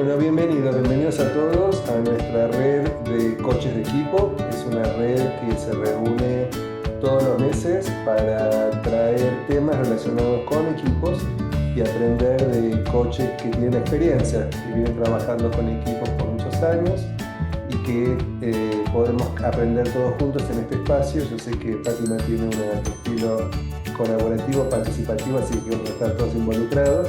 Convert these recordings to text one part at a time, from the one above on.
Bueno, bienvenidos a todos a nuestra red de coaches de equipo. Es una red que se reúne todos los meses para traer temas relacionados con equipos y aprender de coaches que tienen experiencia, que vienen trabajando con equipos por muchos años y que podemos aprender todos juntos en este espacio. Yo sé que Fátima tiene un estilo colaborativo, participativo, así que vamos a estar todos involucrados.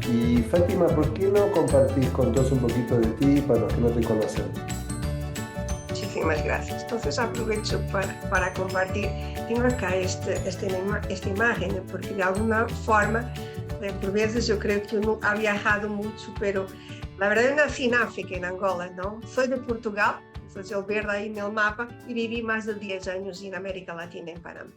Y Fátima, ¿por qué no compartís con todos un poquito de ti para los que no te conocen? Muchísimas gracias. Entonces aprovecho para compartir. Tengo acá esta imagen, porque de alguna forma, por veces yo creo que uno ha viajado mucho, pero la verdad nací en África, en Angola, ¿no? Soy de Portugal, entonces el verde ahí en el mapa, y viví más de 10 años en América Latina, en Panamá.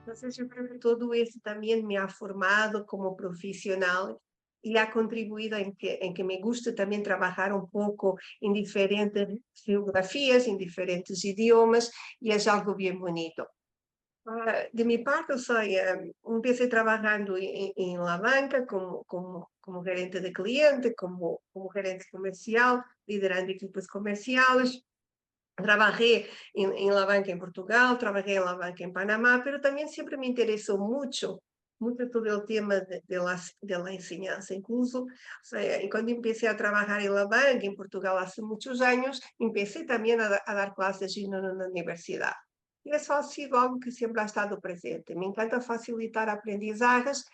Entonces yo creo que todo eso también me ha formado como profesional y ha contribuido en que me guste también trabajar un poco en diferentes geografías, en diferentes idiomas, y es algo bien bonito. De mi parte, empecé trabajando en la banca como gerente de cliente, como gerente comercial, liderando equipos comerciales. Trabajé en la banca en Portugal, trabajé en la banca en Panamá, pero también siempre me interesó mucho todo el tema de la enseñanza. Incluso, o sea, cuando empecé a trabajar en la banca en Portugal hace muchos años, empecé también a dar clases en una universidad. Y eso ha sido algo que siempre ha estado presente. Me encanta facilitar aprendizajes.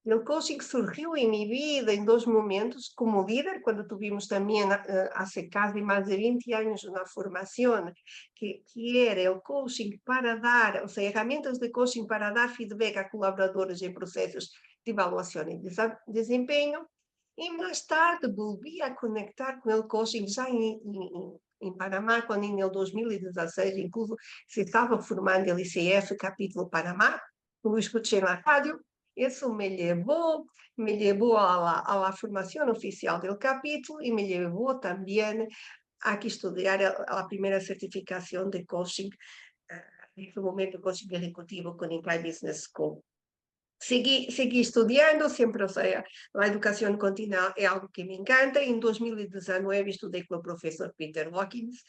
El coaching surgió en mi vida en dos momentos, como líder, cuando tuvimos también hace casi más de 20 años una formación que era el coaching para dar, o sea, herramientas de coaching para dar feedback a colaboradores en procesos de evaluación y desempeño. Y más tarde volví a conectar con el coaching ya en Panamá, cuando en el 2016 incluso se estaba formando el ICF capítulo Panamá, lo escuché en la radio. Eso me llevó a la formación oficial del capítulo y me llevó también a que estudiar la primera certificación de coaching, en ese momento coaching ejecutivo con Incline Business School. Seguí estudiando, siempre, o sea, la educación continua es algo que me encanta. En 2019 estudié con el profesor Peter Hawkins,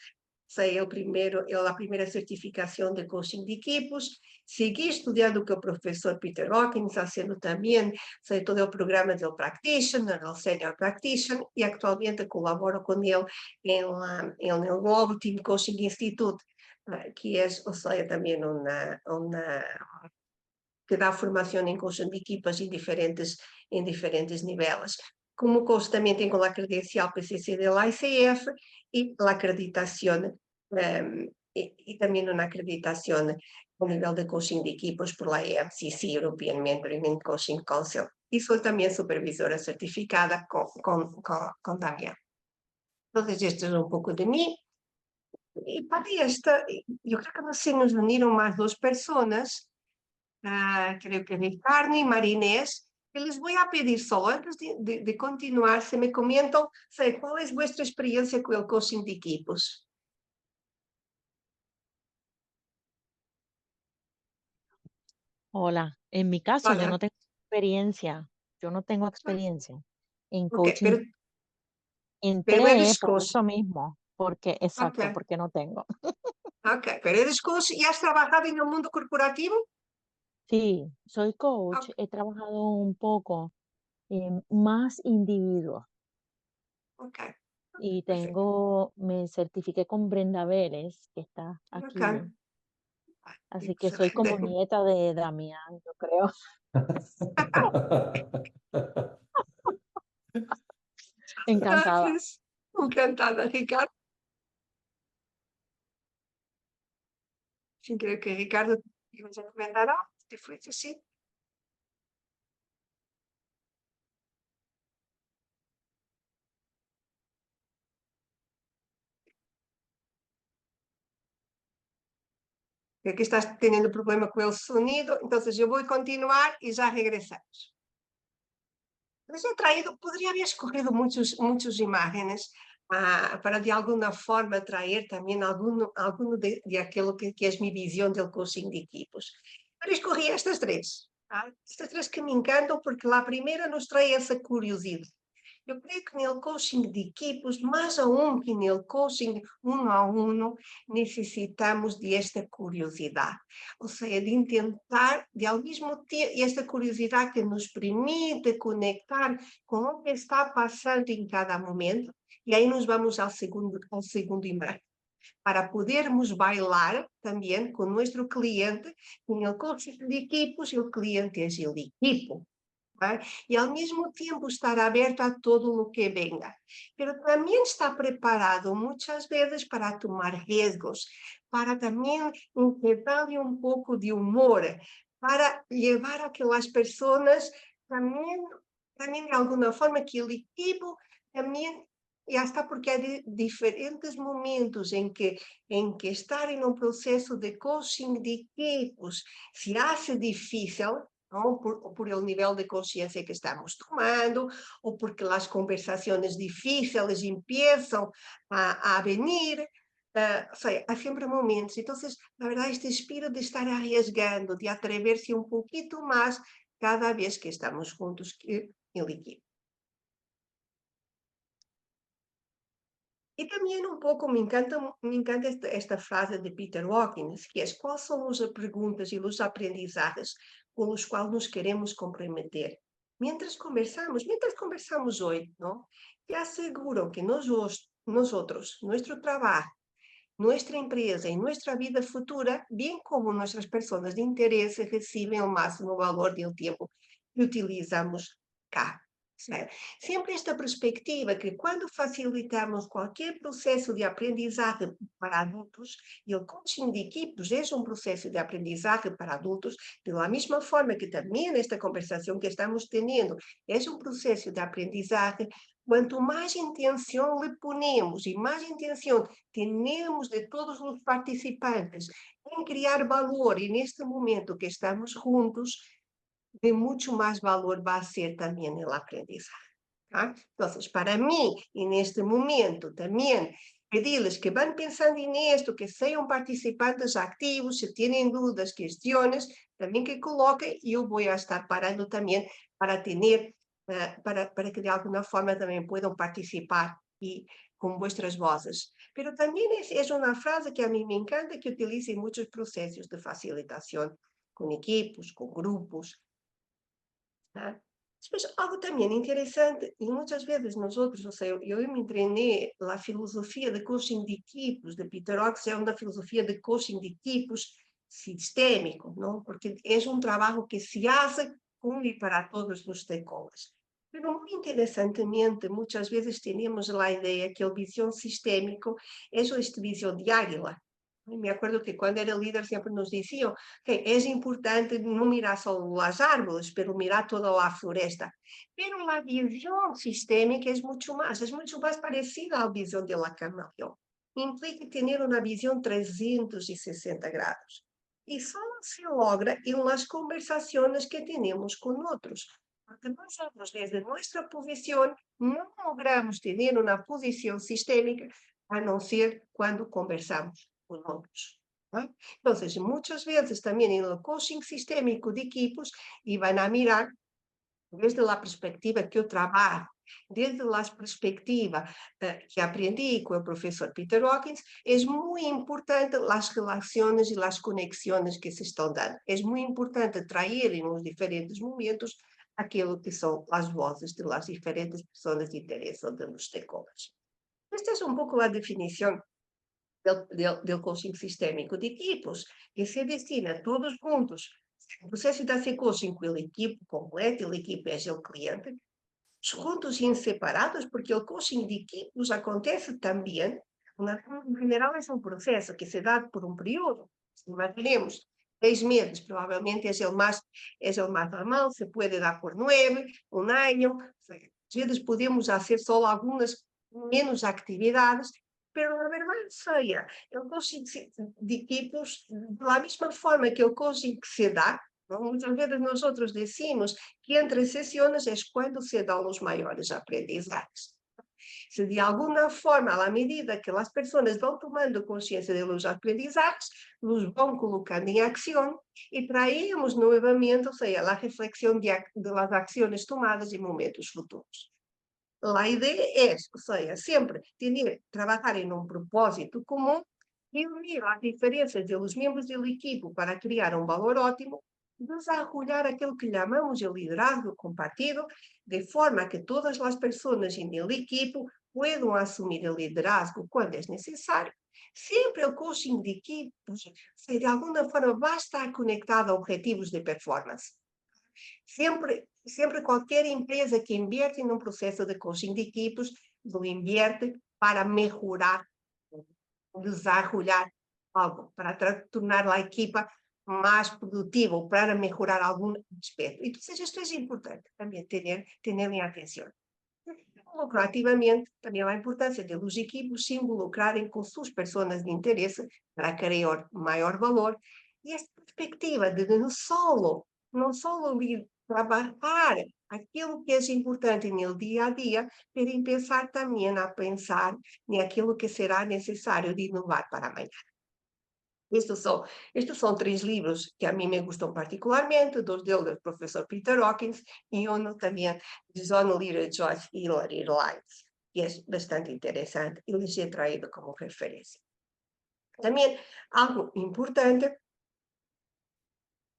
sei a primeira certificação de coaching de equipos. Segui estudando com o professor Peter Hawkins, fazendo também sei, todo o programa do Practitioner, o Senior Practitioner, e atualmente colaboro com ele em el Global Team Coaching Institute, que é, ou seja, também que dá formação em coaching de equipas em diferentes níveis. Como coach também tenho a credencial PCC del ICF e a acreditação y también una acreditación a nivel de coaching de equipos por la EMCC, European Mentoring and Coaching Council. Y soy también supervisora certificada con Damián. Entonces, esto es un poco de mí. Y para esta, yo creo que nos unieron más dos personas, creo que Ricardo y Marinés, que les voy a pedir solo, antes de continuar, se me comentan, ¿cuál es vuestra experiencia con el coaching de equipos? Hola, en mi caso yo Hola. no tengo experiencia, yo no tengo experiencia en Ok, coaching. pero Entré eres por coach. eso mismo, porque, exacto, Ok, porque no tengo. ok, pero eres coach y has trabajado en el mundo corporativo. Sí, soy coach, Ok, he trabajado un poco en más individuos ok, y perfecto. me certifiqué con Brenda Vélez, que está Ok, aquí, así que soy como excelente. nieta de Damián, yo creo. Encantada. Gracias. Encantada, Ricardo. Sí, creo que Ricardo ibas a comentar algo. ¿Te fuiste? Sí. Creo que estás teniendo problema con el sonido, entonces yo voy a continuar y ya regresamos. Les he traído, podría haber escogido muchas imágenes para de alguna forma traer también alguno de aquello que es mi visión del coaching de equipos. Pero escogí estas tres. Estas tres que me encantan porque la primera nos trae esa curiosidad. Eu creio que no coaching de equipos, mais aún que no coaching uno a uno, necessitamos de esta curiosidade, ou seja, de tentar, de ao mesmo tempo, esta curiosidade que nos permite conectar com o que está passando em cada momento, e aí nos vamos ao segundo embate, para podermos bailar também com nosso cliente, com o coaching de equipos, e o cliente é o equipo. E ao mesmo tempo estar aberto a todo o que venga, pero também está preparado muitas vezes para tomar riesgos, para também inquietarle um pouco de humor, para levar aquelas pessoas também de alguma forma que o equipo também, e hasta porque há diferentes momentos em que estar em um processo de coaching de equipos se hace difícil, ¿no? Por el nivel de conciencia que estamos tomando, o porque las conversaciones difíciles empiezan a venir. O sea, hay siempre momentos. Entonces, la verdad, este espíritu de estar arriesgando, de atreverse un poquito más cada vez que estamos juntos en el equipo. Y también un poco me encanta esta frase de Peter Hawkins, que es: ¿cuáles son las preguntas y los aprendizajes con los cuales nos queremos comprometer? Mientras conversamos hoy, ¿no? Te aseguro que nosotros, nuestro trabajo, nuestra empresa y nuestra vida futura, bien como nuestras personas de interés, reciben el máximo valor del tiempo que utilizamos cá. Sempre esta perspectiva que quando facilitamos qualquer processo de aprendizagem para adultos, e o coaching de equipos é um processo de aprendizagem para adultos, da mesma forma que também esta conversação que estamos tendo é um processo de aprendizagem, quanto mais intenção lhe ponemos e mais intenção temos de todos os participantes em criar valor, e neste momento que estamos juntos, de mucho más valor va a ser también el aprendizaje. Entonces, para mí, en este momento, también pedirles que van pensando en esto, que sean participantes activos, si tienen dudas, cuestiones, también que coloquen, y yo voy a estar parando también para tener, para que de alguna forma también puedan participar y con vuestras voces. Pero también es una frase que a mí me encanta, que utilizo en muchos procesos de facilitación, con equipos, con grupos. Después, algo también interesante, y muchas veces nosotros, o sea, yo me entrené la filosofía de coaching de equipos de Peter Hawkins, es una filosofía de coaching de equipos sistémico, ¿no? Porque es un trabajo que se hace con y para todos los stakeholders. Pero muy interesantemente, muchas veces tenemos la idea que el visión sistémico es esta visión de águila. Me acuerdo que cuando era líder siempre nos decía que es importante no mirar solo las árboles, pero mirar toda la floresta. Pero la visión sistémica es mucho más parecida a la visión de la camaleón. Implica tener una visión 360 grados. Y solo se logra en las conversaciones que tenemos con otros. Porque nosotros, desde nuestra posición, no logramos tener una posición sistémica, a no ser cuando conversamos con otros. Entonces, muchas veces también en el coaching sistémico de equipos, y van a mirar desde la perspectiva que yo trabajo, desde la perspectiva que aprendí con el profesor Peter Hawkins, es muy importante las relaciones y las conexiones que se están dando. Es muy importante traer en los diferentes momentos aquello que son las voces de las diferentes personas de interés o de los stakeholders. Esta es un poco la definición del coaching sistémico de equipos, que se destina a todos juntos. O processo de hacer coaching com o equipo completo, o equipo é o cliente, juntos e inseparados, porque o coaching de equipos acontece também, en general é um processo que se dá por um período, imaginemos, 6 meses, provavelmente é o mais normal, se pode dar por 9, um ano, às vezes podemos fazer só algumas menos atividades, pero la verdad sea, el coaching de equipos, de la misma forma que el coaching se da, ¿no? Muchas veces nosotros decimos que entre sesiones es cuando se dan los mayores aprendizajes. Si de alguna forma, a la medida que las personas van tomando conciencia de los aprendizajes, los van colocando en acción y traemos nuevamente, o sea, la reflexión de las acciones tomadas en momentos futuros. a ideia é, ou seja, sempre trabalhar em um propósito comum e unir as diferenças dos membros do equipo para criar um valor ótimo, desarrollar aquilo que chamamos de liderazgo compartido, de forma que todas as pessoas no equipo puedan assumir o liderazgo quando é necessário. Sempre o coaching de equipos, de alguma forma, vai estar conectado a objetivos de performance. Sempre qualquer empresa que invierte num processo de coaching de equipos, lo invierte para melhorar, desarrollar algo, para tornar a equipa más produtiva, para mejorar algún aspecto. Entonces, esto es importante también tener en atención. Activamente, também a importância de los equipos se involucrarem com suas pessoas de interesse para criar maior valor. E esta perspectiva de não só trabalhar aquilo que é importante no dia a dia, mas pensar também a pensar naquilo que será necessário de inovar para amanhã. Estes são 3 livros que a mim me gustam particularmente, 2 deles do professor Peter Hawkins e um também de John Leader George Hillary Lyons, que é bastante interessante e lhes he traído como referência. Também, algo importante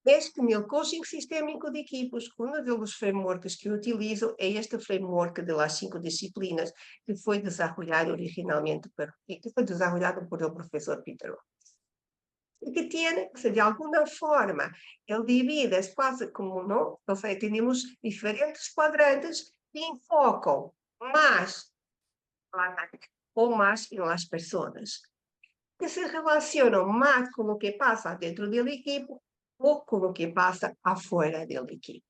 é que no coaching sistémico de equipos, um dos frameworks que eu utilizo é este framework de las 5 disciplinas que foi desenvolvido originalmente por o professor Peter Hawkins. E que tiene, que de alguna forma, ele divide, es quase como, ¿no? O sea, tenemos diferentes cuadrantes que enfocam más ou más en las personas, que se relacionam más con lo que pasa dentro del equipo o con lo que pasa afuera del equipo.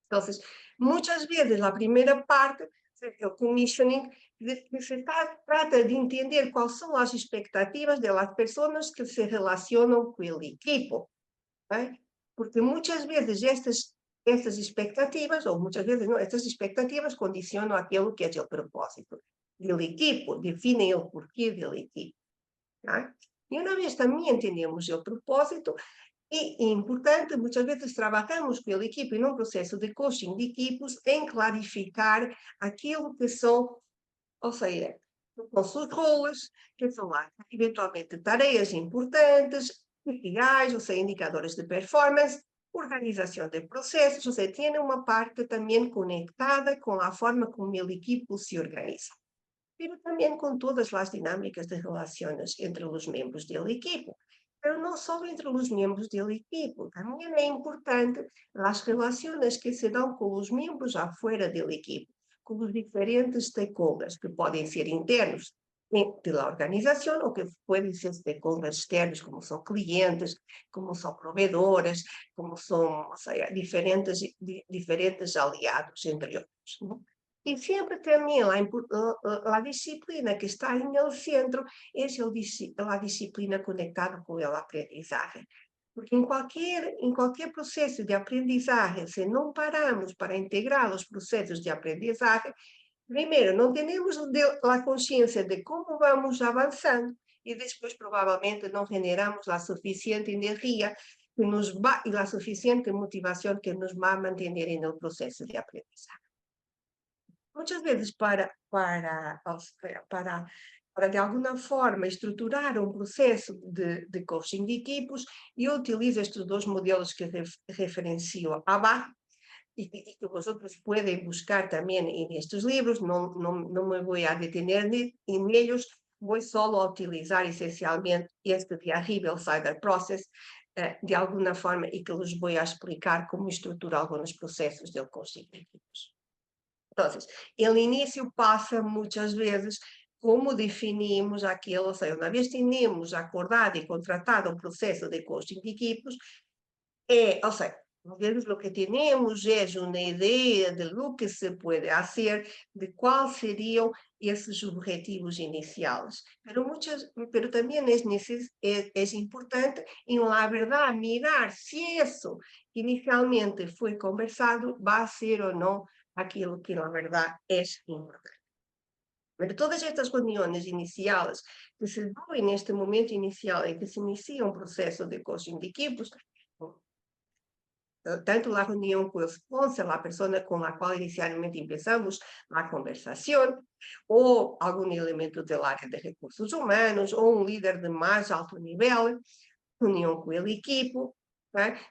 Entonces, muchas veces la primera parte, el commissioning, se trata de entender cuáles son las expectativas de las personas que se relacionan con el equipo. ¿Eh? Porque muchas veces estas expectativas, o muchas veces no, estas expectativas condicionan aquello que es el propósito del equipo, definen el porqué del equipo. ¿Eh? Y una vez también tenemos el propósito, e é importante, muitas vezes trabalhamos com a equipe num processo de coaching de equipos em clarificar aquilo que são, ou seja, com suas roles, que são lá, eventualmente tarefas importantes, KPIs, ou seja, indicadores de performance, organização de processos, ou seja, tem uma parte também conectada com a forma como a equipe se organiza. Pero também com todas as dinâmicas de relações entre os membros da equipe. Pero não só entre os membros do equipo, também é importante as relações que se dão com os membros afuera do equipo, com os diferentes stakeholders, que podem ser internos da organização ou que podem ser stakeholders externos, como são clientes, como são provedores, como são, ou seja, diferentes aliados, entre outros. Não? E sempre também a disciplina que está no centro é a disciplina conectada com a aprendizagem. Porque em qualquer processo de aprendizagem, se não paramos para integrar os processos de aprendizagem, primeiro, não temos a consciência de como vamos avançando e depois, provavelmente, não generamos a suficiente energia e a suficiente motivação que nos vai manter no processo de aprendizagem. Muitas vezes, para de alguma forma estruturar um processo de coaching de equipos, eu utilizo estes 2 modelos que referencio abaixo e que vosotros podem buscar também nestes livros, não me vou a detener em eles, vou só utilizar essencialmente este de arriba, o Cider Process, de alguma forma, e que lhes vou explicar como estruturar alguns processos de coaching de equipos. Então, o início passa muitas vezes como definimos aquilo, ou seja, uma vez temos acordado e contratado um processo de coaching de equipos, ou seja, o que temos é uma ideia de lo que se pode fazer, de quais seriam esses objetivos iniciais. Pero também é importante, na verdade, mirar se isso inicialmente foi conversado, vai ser ou não aquilo que na verdade é importante. Pero todas estas reuniões iniciais que se dão neste momento inicial em que se inicia um processo de coaching de equipos, tanto la reunión con el sponsor, la persona con la cual inicialmente empezamos la conversación, o algún elemento del área de recursos humanos, o un líder de más alto nivel, reunión con el equipo.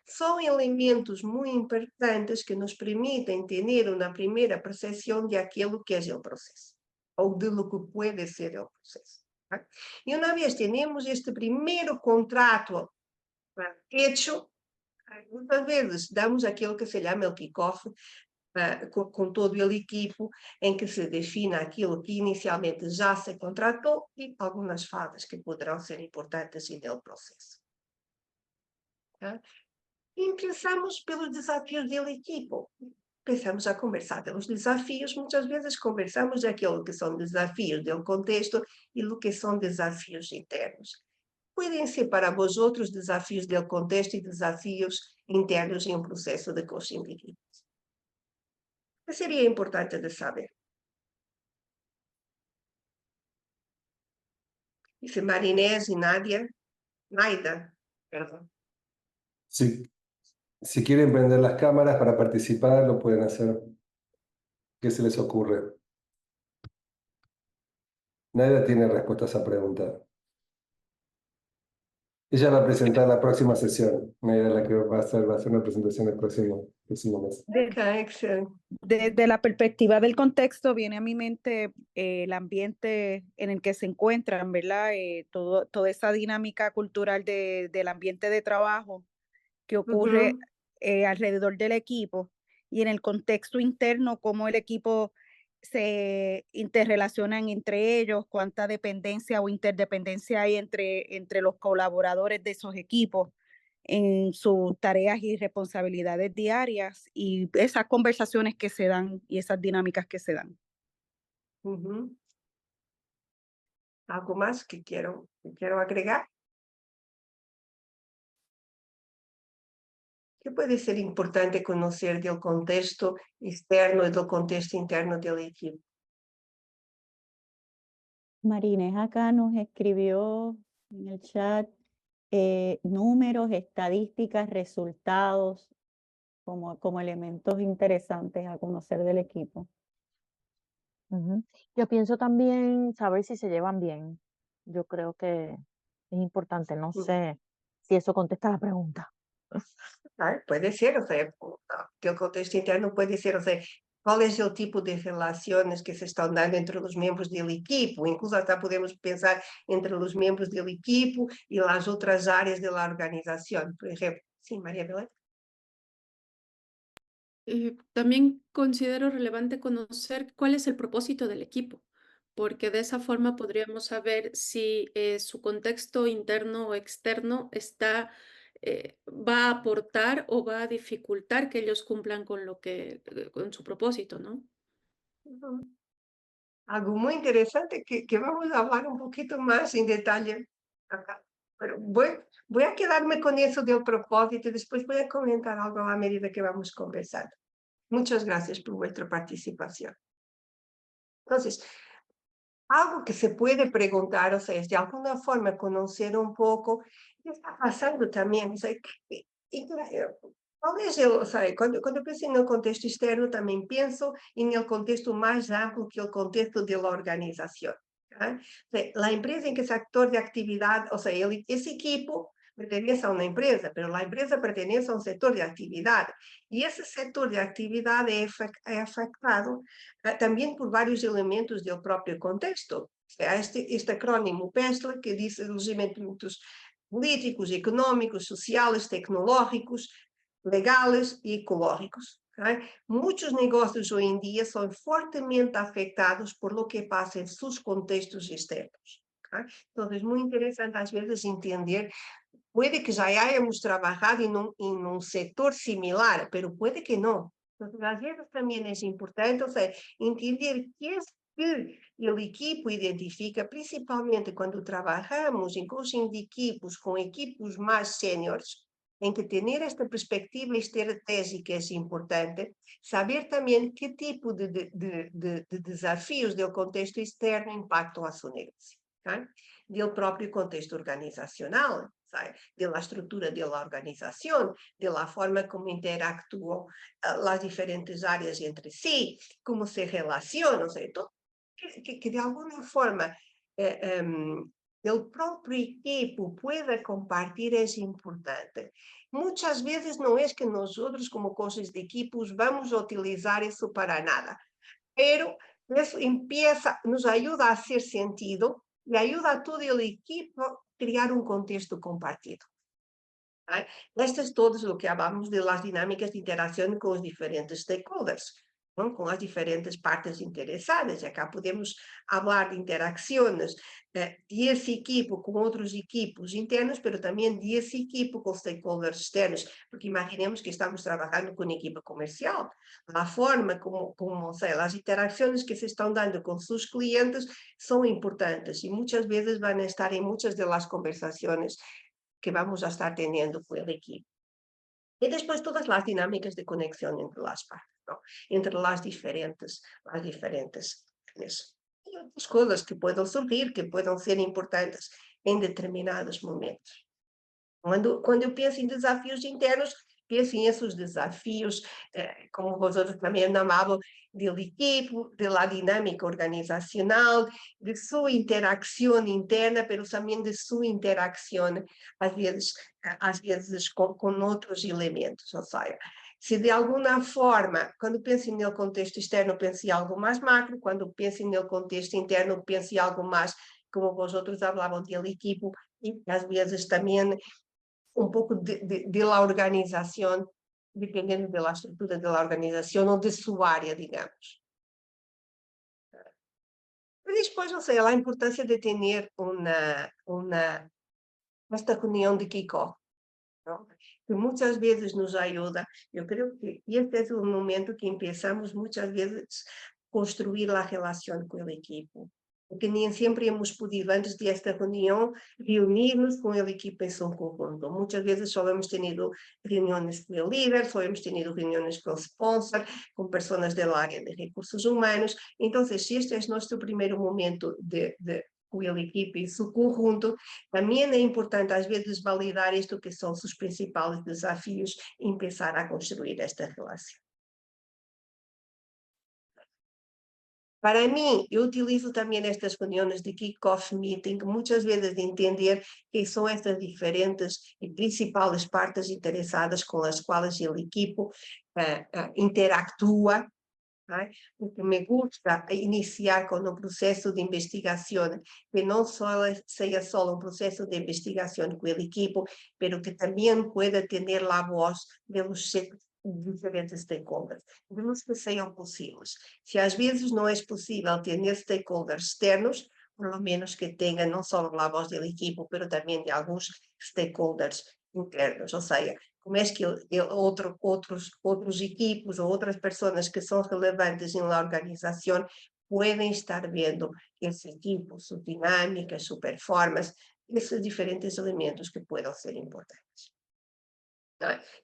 Son elementos muy importantes que nos permiten tener una primera percepción de aquello que es el proceso, o de lo que puede ser el proceso. Y una vez tenemos este primer contrato hecho, muchas veces damos aquilo que se llama el kickoff con todo el equipo, en que se define aquilo que inicialmente já se contratou e algumas fases que poderão ser importantes en el proceso. E pensamos pelos desafios do equipo. Pensamos a conversar pelos desafios, muitas vezes conversamos daquilo que são desafios do contexto e do que são desafios internos. Podem ser para vós outros desafios do contexto e desafios internos em um processo de coaching de equipes. O que seria importante de saber? Dice Marinés y Naida, perdón. Sí. Si quieren prender las cámaras para participar, lo pueden hacer. ¿Qué se les ocurre? Naida tiene respuesta a esa pregunta. Ella va a presentar la próxima sesión. Naida es la que va a hacer una presentación el próximo mes. Excelente. Desde la perspectiva del contexto, viene a mi mente el ambiente en el que se encuentran, ¿verdad? Toda esa dinámica cultural del ambiente de trabajo que ocurre alrededor del equipo, y en el contexto interno, cómo el equipo se interrelacionan entre ellos, cuánta dependencia o interdependencia hay entre los colaboradores de esos equipos en sus tareas y responsabilidades diarias, y esas conversaciones que se dan y esas dinámicas que se dan. ¿Algo más que quiero agregar? ¿Qué puede ser importante conocer del contexto externo y del contexto interno del equipo? Marínez acá nos escribió en el chat números, estadísticas, resultados como elementos interesantes a conocer del equipo. Yo pienso también saber si se llevan bien. Yo creo que es importante. No sé si eso contesta la pregunta. Puede ser, o sea, del contexto interno puede ser, o sea, cuál es el tipo de relaciones que se están dando entre los miembros del equipo. Incluso hasta podemos pensar entre los miembros del equipo y las otras áreas de la organización. Por ejemplo, sí, María Belén. También considero relevante conocer cuál es el propósito del equipo, porque de esa forma podríamos saber si su contexto interno o externo va a aportar o va a dificultar que ellos cumplan con su propósito, ¿no? Algo muy interesante que vamos a hablar un poquito más en detalle acá. Pero voy a quedarme con eso del propósito y después voy a comentar algo a medida que vamos conversando. Muchas gracias por vuestra participación. Entonces, algo que se puede preguntar, o sea, es de alguna forma conocer un poco qué está pasando también. O sea, ¿cuál es o sea, cuando pienso en el contexto externo, también pienso en el contexto más amplio que el contexto de la organización. O sea, la empresa en que se actor de actividad, o sea, ese equipo pertenece a una empresa, pero la empresa pertenece a un sector de actividad. Y ese sector de actividad es afectado también por varios elementos del propio contexto. O sea, este acrónimo PESTLE, que dice los elementos políticos, económicos, sociales, tecnológicos, legales y ecológicos. Muchos negocios hoy en día son fuertemente afectados por lo que pasa en sus contextos externos. Entonces, es muy interesante a veces entender. Puede que ya hayamos trabajado en un sector similar, pero puede que no. Entonces, a veces también es importante, o sea, entender qué es que el equipo identifica, principalmente cuando trabajamos en coaching de equipos con equipos más seniors, en que tener esta perspectiva estratégica es importante, saber también qué tipo de desafíos del contexto externo impactam a su negocio, del propio contexto organizacional. de la estructura de la organización, de la forma como interactúan las diferentes áreas entre sí, cómo se relacionan, o sea, todo, que de alguna forma el propio equipo pueda compartir es importante. Muchas veces no es que nosotros como coaches de equipos vamos a utilizar eso para nada, pero eso empieza, nos ayuda a hacer sentido y ayuda a todo el equipo a crear un contexto compartido. Esto es todo lo que hablamos de las dinámicas de interacción con los diferentes stakeholders, ¿no? Con las diferentes partes interesadas. Y acá podemos hablar de interacciones de ese equipo con otros equipos internos, pero también de ese equipo con stakeholders externos, porque imaginemos que estamos trabajando con un equipo comercial. La forma como o sea, las interacciones que se están dando con sus clientes son importantes y muchas veces van a estar en muchas de las conversaciones que vamos a estar teniendo con el equipo. Y después todas las dinámicas de conexión entre las partes, ¿no? Entre las diferentes y otras cosas que puedan surgir, que puedan ser importantes en determinados momentos. Quando eu penso em desafios internos, penso em esses desafios, como vosotros também chamavam, do equipo, da dinâmica organizacional, de sua interação interna, mas também de sua interação, às vezes com outros elementos. Ou seja, se de alguma forma, quando penso no contexto externo, penso em algo mais macro, quando penso no contexto interno, penso em algo mais, como vosotros falavam, do equipo, e às vezes também un poco de la organización, dependiendo de la estructura de la organización o de su área, digamos. Después, no sé, la importancia de tener esta reunión de kickoff, ¿no? Que muchas veces nos ayuda. Yo creo que este es un momento que empezamos muchas veces a construir la relación con el equipo. Porque nem sempre hemos podido, antes de esta reunião, reunirnos com a equipa em seu conjunto. Muitas vezes só hemos tenido reuniões com o líder, só hemos tenido reuniões com o sponsor, com pessoas da área de recursos humanos. Então, se este é nosso primeiro momento com a equipa em seu conjunto, também é importante, às vezes, validar isto que são os principais desafios e começar a construir esta relação. Para mim, eu utilizo também estas reuniões de kick-off meeting, muitas vezes de entender que são estas diferentes e principais partes interessadas com as quais o equipo interactúa, né? Porque me gusta iniciar com um processo de investigação, que não seja só um processo de investigação com o equipo, mas que também pueda ter a voz dos diferentes stakeholders, vemos que sejam possíveis. Se às vezes não é possível ter stakeholders externos, por lo menos que tenham não só a voz do equipo, mas também de alguns stakeholders internos, ou seja, como é que outros equipos ou outras pessoas que são relevantes na organização podem estar vendo esse equipo, sua dinâmica, sua performance, esses diferentes elementos que podem ser importantes.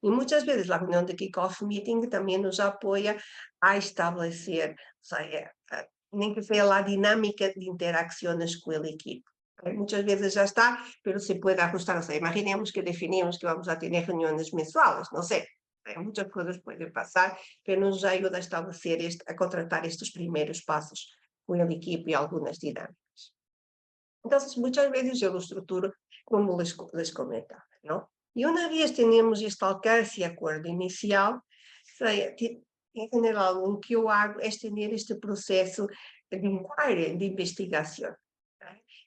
E muitas vezes a reunião de kick-off meeting também nos apoia a estabelecer, ou seja, nem que seja a dinâmica de interações com a equipe. Muitas vezes já está, mas se pode ajustar, ou seja, imaginemos que definimos que vamos a ter reuniões mensuais, não sei, muitas coisas podem passar, mas nos ajuda a estabelecer, a contratar estes primeiros passos com a equipe e algumas dinâmicas. Então, muitas vezes eu estruturo como les comentava, não? E uma vez temos este alcance e acordo inicial, em geral, o que eu hago é ter este processo de inquiry, de investigação,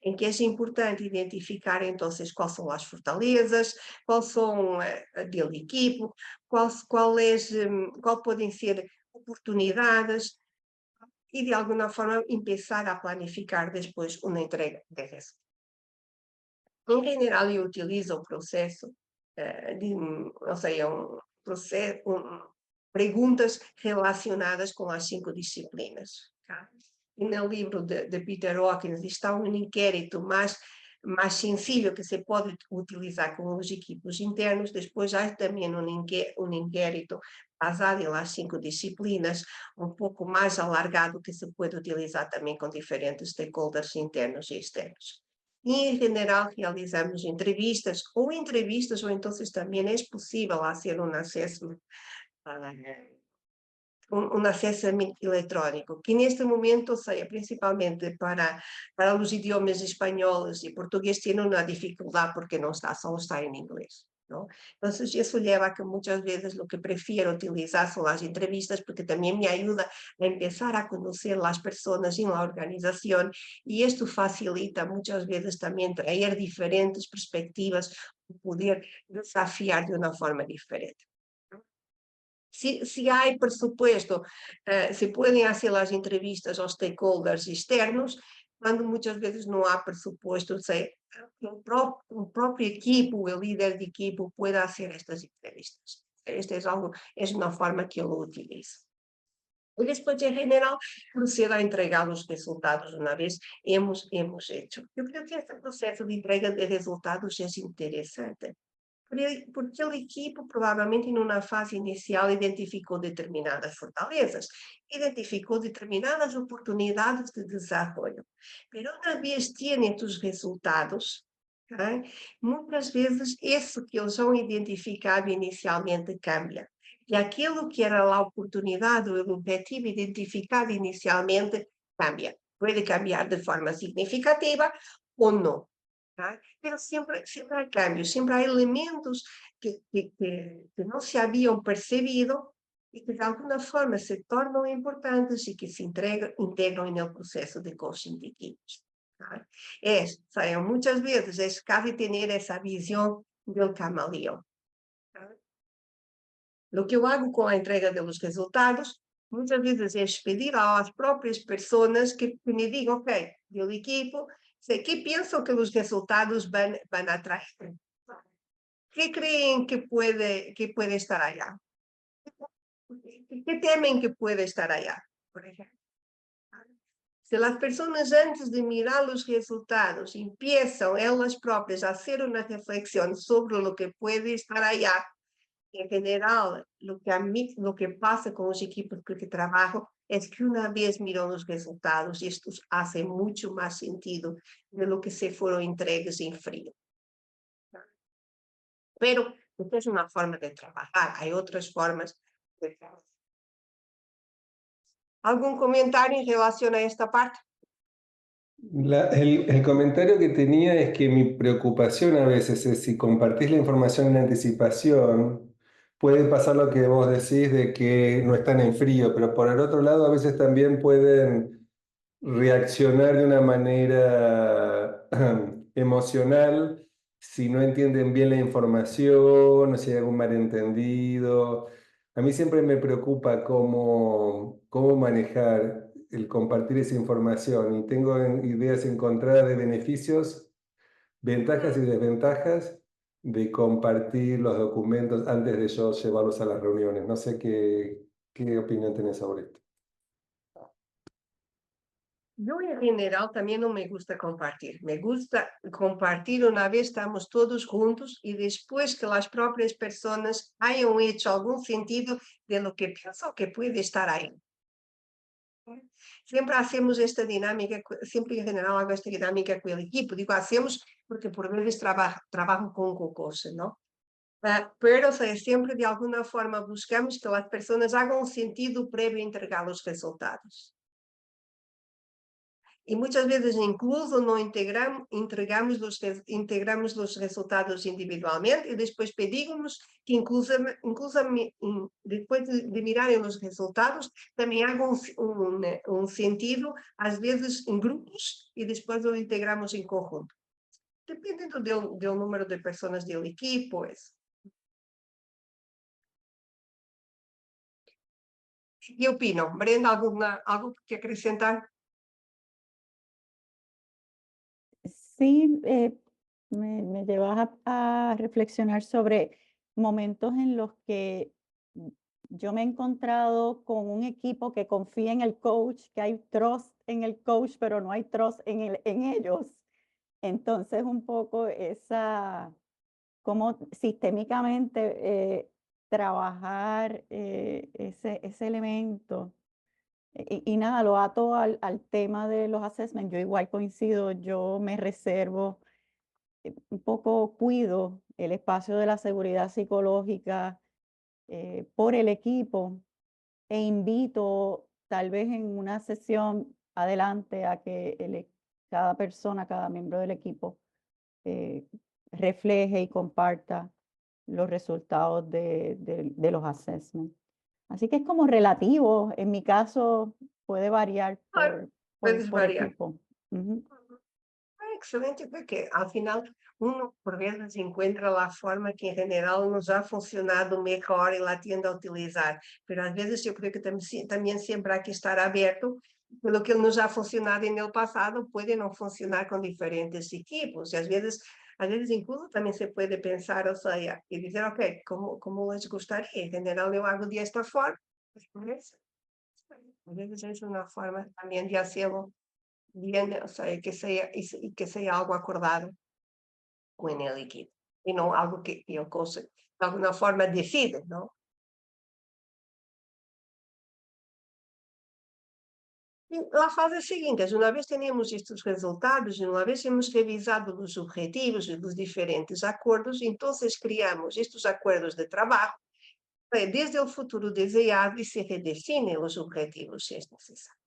em que é importante identificar, então, quais são as fortalezas, quais são da equipe, qual podem ser oportunidades, e de alguma forma começar a planificar depois uma entrega de resultados. Em geral, eu utilizo o processo ou seja, perguntas relacionadas com as 5 disciplinas. Tá? E no livro de Peter Hawkins está um inquérito mais sencillo que se pode utilizar com os equipos internos. Depois há também um inquérito basado nas 5 disciplinas, um pouco mais alargado, que se pode utilizar também com diferentes stakeholders internos e externos. Y en general realizamos entrevistas, o entonces también es posible hacer un assessment, un assessment electrónico, que neste momento seja principalmente para os idiomas espanhóis e português tiene uma dificuldade porque não está, só está em inglês, ¿no? Entonces eso lleva a que muchas veces lo que prefiero utilizar son las entrevistas porque también me ayuda a empezar a conocer las personas en la organización y esto facilita muchas veces también traer diferentes perspectivas, poder desafiar de una forma diferente. Si hay presupuesto, se pueden hacer las entrevistas a los stakeholders externos, cuando muchas veces no hay presupuesto, el propio equipo, el líder de equipo pueda hacer estas entrevistas. Esta es una forma que yo lo utilizo. Y después, en general, procedo a entregar los resultados una vez hemos hecho. Yo creo que este proceso de entrega de resultados es interesante. Porque o equipo provavelmente numa fase inicial identificou determinadas fortalezas, identificou determinadas oportunidades de desenvolvimento. Mas uma vez têm os resultados, muitas vezes isso que eles vão identificado inicialmente cambia. E aquilo que era a oportunidade, o objetivo identificado inicialmente cambia. Pode cambiar de forma significativa ou não. Pero siempre hay cambios, siempre hay elementos que no se habían percibido y que de alguna forma se tornan importantes y que se integran en el proceso de coaching de equipos. Muchas veces es casi tener esa visión del camaleón. Lo que yo hago con la entrega de los resultados, muchas veces es pedir a las propias personas que me digan, ok, del equipo, ¿qué pienso que los resultados van a traer? ¿Qué creen que puede estar allá? ¿Qué temen que puede estar allá? Por ejemplo. Si las personas antes de mirar los resultados empiezan ellas propias a hacer una reflexión sobre lo que puede estar allá, en general, lo que pasa con los equipos con que trabajo es que una vez miran los resultados, estos hacen mucho más sentido de lo que se fueron entregues en frío. Pero esta es una forma de trabajar, hay otras formas de trabajar. ¿Algún comentario en relación a esta parte? El comentario que tenía es que mi preocupación a veces es si compartís la información en anticipación, puede pasar lo que vos decís de que no están en frío, pero por el otro lado a veces también pueden reaccionar de una manera emocional si no entienden bien la información o si hay algún malentendido. A mí siempre me preocupa cómo manejar el compartir esa información y tengo ideas encontradas de beneficios, ventajas y desventajas de compartir los documentos antes de yo llevarlos a las reuniones. No sé qué opinión tenés sobre esto. Yo en general también no me gusta compartir. Me gusta compartir una vez estamos todos juntos y después que las propias personas hayan hecho algún sentido de lo que pienso que puede estar ahí. Siempre hacemos esta dinámica, siempre en general hago esta dinámica con el equipo. Digo, hacemos porque por veces trabajo con cosas, ¿no? Pero siempre de alguna forma buscamos que las personas hagan un sentido previo a entregar los resultados. Y muchas veces incluso no integramos los resultados individualmente y después pedimos que incluso después de mirar los resultados también hagan un sentido, a veces en grupos y después lo integramos en conjunto. Dependiendo del número de personas del equipo. ¿Qué opino? Brenda, ¿algo que acrescentar? Sí, me llevas a reflexionar sobre momentos en los que yo me he encontrado con un equipo que confía en el coach, que hay trust en el coach, pero no hay trust en ellos. Entonces, un poco como sistémicamente trabajar ese elemento Y nada, lo ato al tema de los assessments. Yo igual coincido, yo me reservo, un poco cuido el espacio de la seguridad psicológica por el equipo e invito tal vez en una sesión adelante a que cada persona, cada miembro del equipo refleje y comparta los resultados de los assessments. Así que es como relativo. En mi caso puede variar Claro, puedes por variar. equipo. Ujú. Excelente, porque al final uno por veces encuentra la forma que en general nos ha funcionado mejor y la tiende a utilizar, pero a veces yo creo que también siempre hay que estar abierto, lo que nos ha funcionado en el pasado puede no funcionar con diferentes equipos, y a veces incluso también se puede pensar, o sea, y decir, ok, ¿cómo les gustaría? En general yo hago de esta forma, pues, a veces es una forma también de hacerlo bien, o sea, y que sea algo acordado con el equipo, y no algo que el coach de alguna forma decide, ¿no? Y la fase seguinte, una vez tenemos estos resultados, una vez hemos revisado los objetivos y los diferentes acuerdos, entonces creamos estos acuerdos de trabajo desde el futuro deseado y se redefinen los objetivos si es necesario.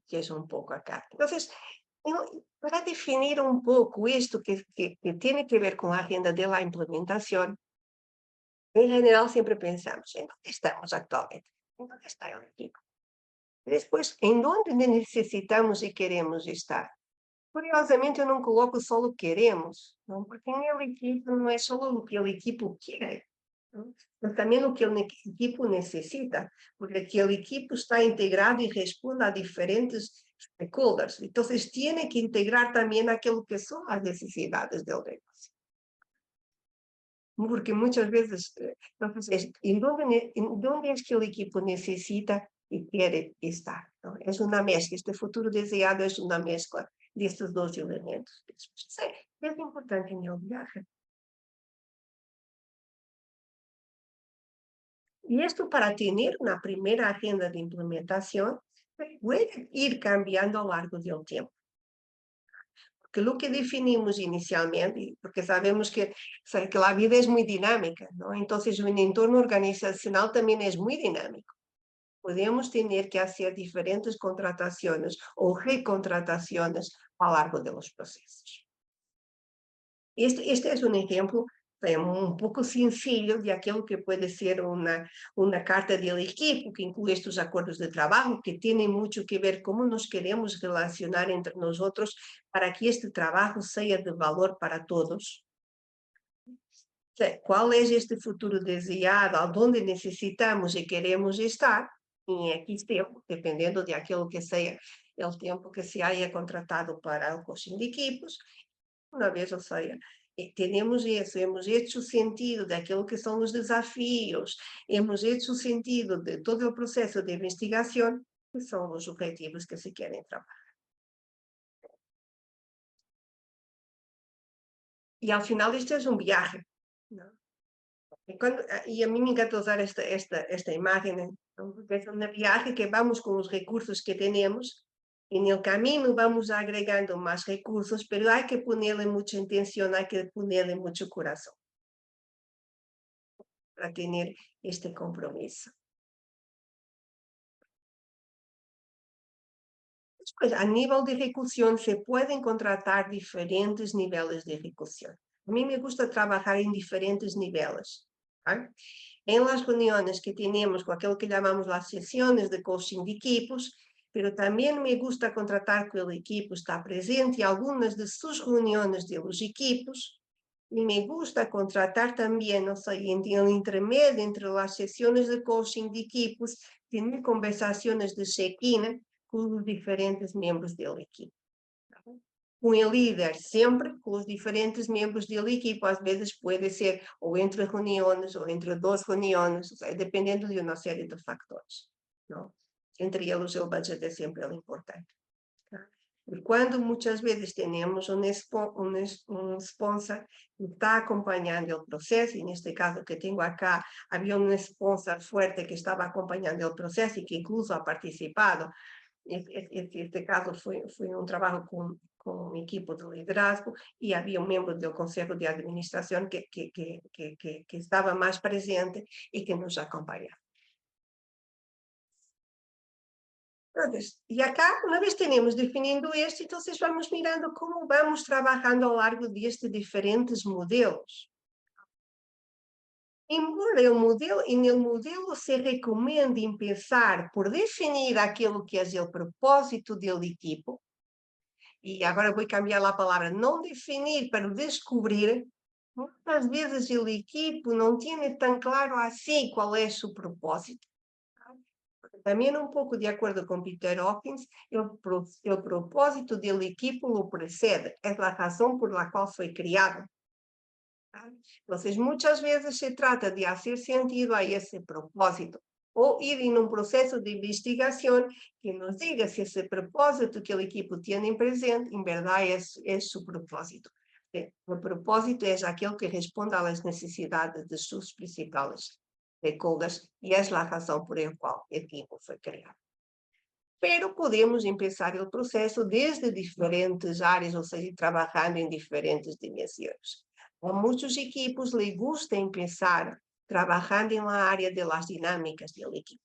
Que es un poco acá. Entonces, para definir un poco esto que tiene que ver con la agenda de la implementación, en general siempre pensamos, ¿en dónde estamos actualmente? ¿En dónde está el equipo? Después, ¿en dónde necesitamos y queremos estar? Curiosamente, eu não coloco só o queremos, não? Porque en el equipo não é só o que el equipo quiere, ¿no? Mas también lo que el equipo necesita, porque aquí el equipo está integrado y responde a diferentes stakeholders. Entonces, tiene que integrar también aquello que son las necesidades del negocio. Porque muchas veces, entonces, ¿en dónde es que el equipo necesita y quiere estar? ¿No? Es una mezcla, este futuro deseado es una mezcla de estos dos elementos. Sí, es importante en el viaje. Y esto para tener una primera agenda de implementación puede ir cambiando a lo largo del tiempo. Porque lo que definimos inicialmente, porque sabemos que la vida es muy dinámica, ¿no? Entonces un entorno organizacional también es muy dinámico. Podemos tener que hacer diferentes contrataciones o recontrataciones a lo largo de los procesos. Este es un ejemplo un poco sencillo de aquello que puede ser una carta del equipo que incluye estos acuerdos de trabajo que tienen mucho que ver cómo nos queremos relacionar entre nosotros para que este trabajo sea de valor para todos. ¿Cuál es este futuro deseado? ¿A dónde necesitamos y queremos estar? En X tiempo, dependiendo de aquello que sea el tiempo que se haya contratado para el coaching de equipos. Una vez, o sea, tenemos eso, hemos hecho sentido de aquello que son los desafíos, hemos hecho sentido de todo el proceso de investigación, que son los objetivos que se quieren trabajar. Y al final esto es un viaje, ¿no? Y a mí me encanta usar esta imagen, ¿no? Porque es un viaje que vamos con los recursos que tenemos. En el camino vamos agregando más recursos, pero hay que ponerle mucha intención, hay que ponerle mucho corazón para tener este compromiso. Después, a nivel de ejecución, se pueden contratar diferentes niveles de ejecución. A mí me gusta trabajar en diferentes niveles. ¿Ah? En las reuniones que tenemos con aquello que llamamos las sesiones de coaching de equipos, pero también me gusta contratar que el equipo está presente en algunas de sus reuniones de los equipos, y me gusta contratar también, o sea, en el intermedio entre las sesiones de coaching de equipos, tener conversaciones de check-in con los diferentes miembros del equipo. Con el líder, siempre con los diferentes miembros del equipo, a veces puede ser o entre reuniones o entre dos reuniones, o sea, dependiendo de una serie de factores, ¿no? Entre ellos el budget es siempre lo importante. Quando muitas vezes temos um sponsor que está acompanhando o processo, e neste caso que tenho acá, havia um sponsor forte que estava acompanhando o processo e que incluso ha participado. Este caso foi um trabalho com uma equipe de liderazgo e havia um membro do conselho de administração que estava mais presente e que nos acompanhava. Entonces, y acá, una vez tenemos definido esto, entonces vamos mirando cómo vamos trabajando a lo largo de estos diferentes modelos. Embora en el modelo se recomiende empezar por definir aquilo que es el propósito del equipo, y ahora voy a cambiar la palabra, no definir, pero descubrir, muchas veces el equipo no tiene tan claro así cuál es su propósito. También un poco de acuerdo con Peter Hawkins, el propósito del equipo lo precede, es la razón por la cual fue creado. Entonces, muchas veces se trata de hacer sentido a ese propósito o ir en un proceso de investigación que nos diga si ese propósito que el equipo tiene presente en verdad es su propósito. El propósito es aquel que responde a las necesidades de sus principales stakeholders y es la razón por la cual el equipo fue creado. Pero podemos empezar el proceso desde diferentes áreas, o sea, trabajando en diferentes dimensiones. A muchos equipos les gusta empezar trabajando en la área de las dinámicas del equipo.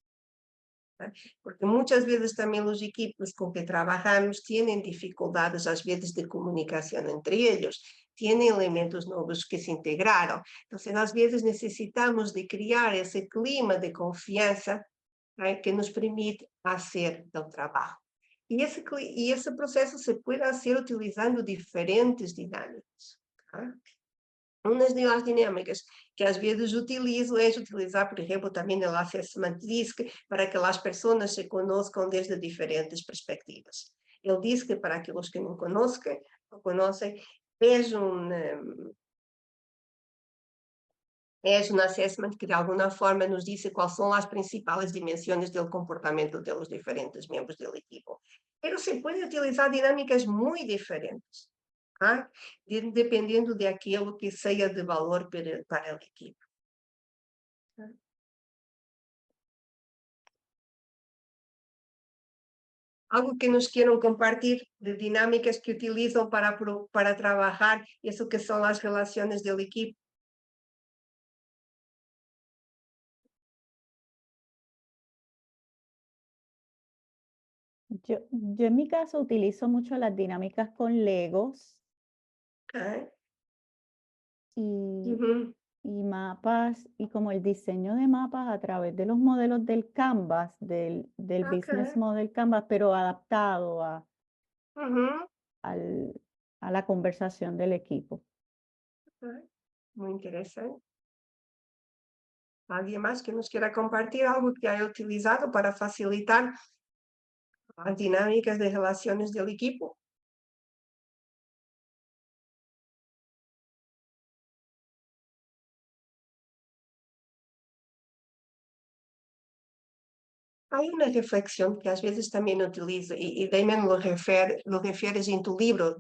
Porque muchas veces también los equipos con que trabajamos tienen dificultades, a veces, de comunicación entre ellos, tienen elementos nuevos que se integraron. Entonces, a veces necesitamos de crear ese clima de confianza que nos permite hacer el trabajo. Y ese proceso se puede hacer utilizando diferentes dinámicas. Una de las dinámicas que a veces utilizo es utilizar, por ejemplo, también el Assessment DISC para que las personas se conozcan desde diferentes perspectivas. El DISC, para aquellos que no conocen, es un assessment que de alguna forma nos dice cuáles son las principales dimensiones del comportamiento de los diferentes miembros del equipo. Pero se puede utilizar dinámicas muy diferentes, dependiendo de aquello que sea de valor para el equipo. Algo que nos quieran compartir de dinámicas que utilizan para trabajar eso que son las relaciones del equipo. Yo en mi caso utilizo mucho las dinámicas con Legos y, Ujú. y mapas, y como el diseño de mapas a través de los modelos del Canvas, del Business Model Canvas, pero adaptado Ujú. a la conversación del equipo. Muy interesante. ¿Alguien más que nos quiera compartir algo que haya utilizado para facilitar las dinámicas de relaciones del equipo? Hay una reflexión que a veces también utilizo, y Damon lo refieres en tu libro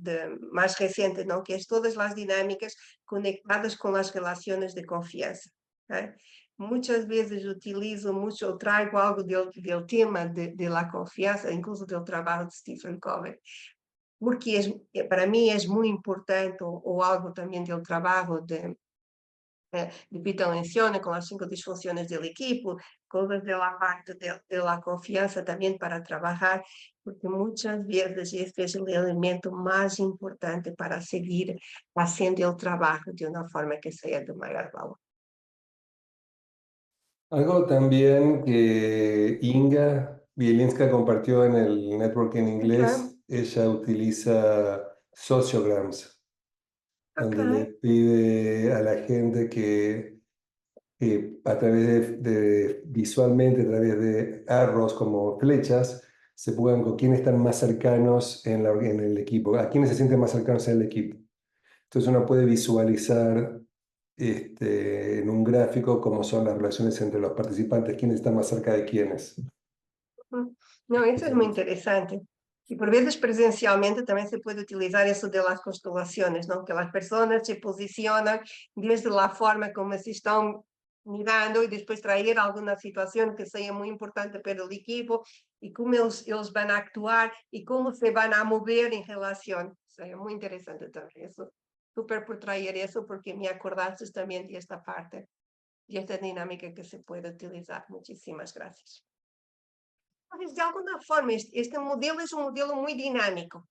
más reciente, ¿no? Que es todas las dinámicas conectadas con las relaciones de confianza. Muchas veces utilizo mucho, traigo algo del tema de la confianza, incluso del trabajo de Stephen Covey, porque para mí es muy importante, o algo también del trabajo de Peter Lencioni con las 5 disfunciones del equipo, cosas de la parte de la confianza también para trabajar, porque muchas veces este es el elemento más importante para seguir haciendo el trabajo de una forma que sea de mayor valor. Algo también que Inga Bielinska compartió en el network en inglés, ella utiliza sociograms, donde le pide a la gente que a través visualmente, a través de arrows como flechas, se pongan con quiénes están más cercanos en el equipo, a quiénes se sienten más cercanos en el equipo. Entonces uno puede visualizar en un gráfico cómo son las relaciones entre los participantes, quiénes están más cerca de quiénes. No, eso es muy interesante. Y por veces presencialmente también se puede utilizar eso de las constelaciones, ¿no? Que las personas se posicionan desde la forma como se están mirando y después traer alguna situación que sea muy importante para el equipo y cómo ellos van a actuar y cómo se van a mover en relación. O sea, muy interesante también eso. Súper por traer eso porque me acordaste también de esta parte y esta dinámica que se puede utilizar. Muchísimas gracias. Entonces, de alguna forma, este modelo es un modelo muy dinámico,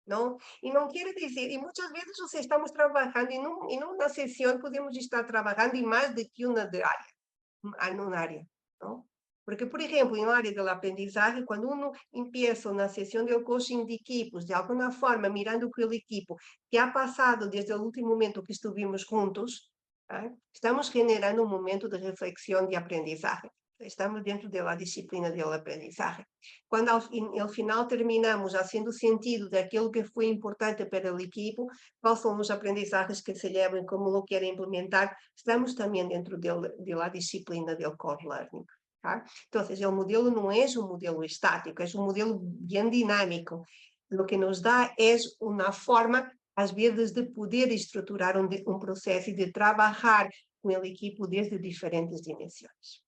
¿no? Y no quiere decir, y muchas veces estamos trabajando en una sesión, podemos estar trabajando en más de que una de área, en un área, ¿no? Porque, por ejemplo, en el área del aprendizaje, cuando uno empieza una sesión de coaching de equipos, de alguna forma, mirando con el equipo, que ha pasado desde el último momento que estuvimos juntos, ¿eh? Estamos generando un momento de reflexión de aprendizaje. Estamos dentro de la disciplina del aprendizaje. Cuando al final terminamos haciendo sentido de aquello que fue importante para el equipo, cuáles son los aprendizajes que se llevan, cómo lo quieren implementar, estamos también dentro de la disciplina del core learning. ¿Tá? Entonces, el modelo no es un modelo estático, es un modelo bien dinámico. Lo que nos da es una forma, às vezes, de poder estruturar un proceso y de trabajar con el equipo desde diferentes dimensiones.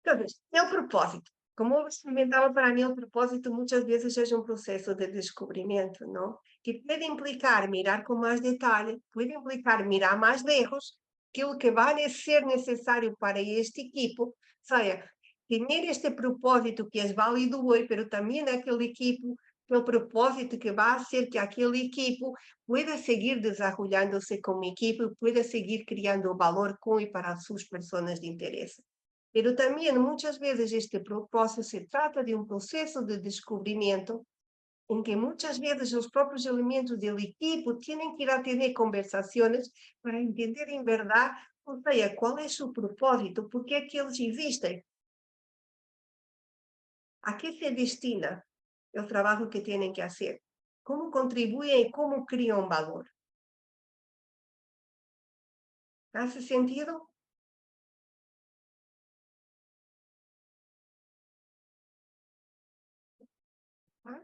Entonces, el propósito. Como comentaba, para mí el propósito muchas veces es un proceso de descubrimiento, ¿no? Que puede implicar mirar con más detalle, puede implicar mirar más lejos, que lo que va a ser necesario para este equipo, o sea, tener este propósito que es válido hoy, pero también aquel equipo, el propósito que va a hacer que aquel equipo pueda seguir desarrollándose como equipo, pueda seguir creando valor con y para sus personas de interés. Pero también muchas veces este propósito se trata de un proceso de descubrimiento en que muchas veces los propios elementos del equipo tienen que ir a tener conversaciones para entender en verdad, o sea, cuál es su propósito, por qué que ellos existen, a qué se destina el trabajo que tienen que hacer, cómo contribuyen y cómo crean valor. ¿Hace sentido? ¿Ah?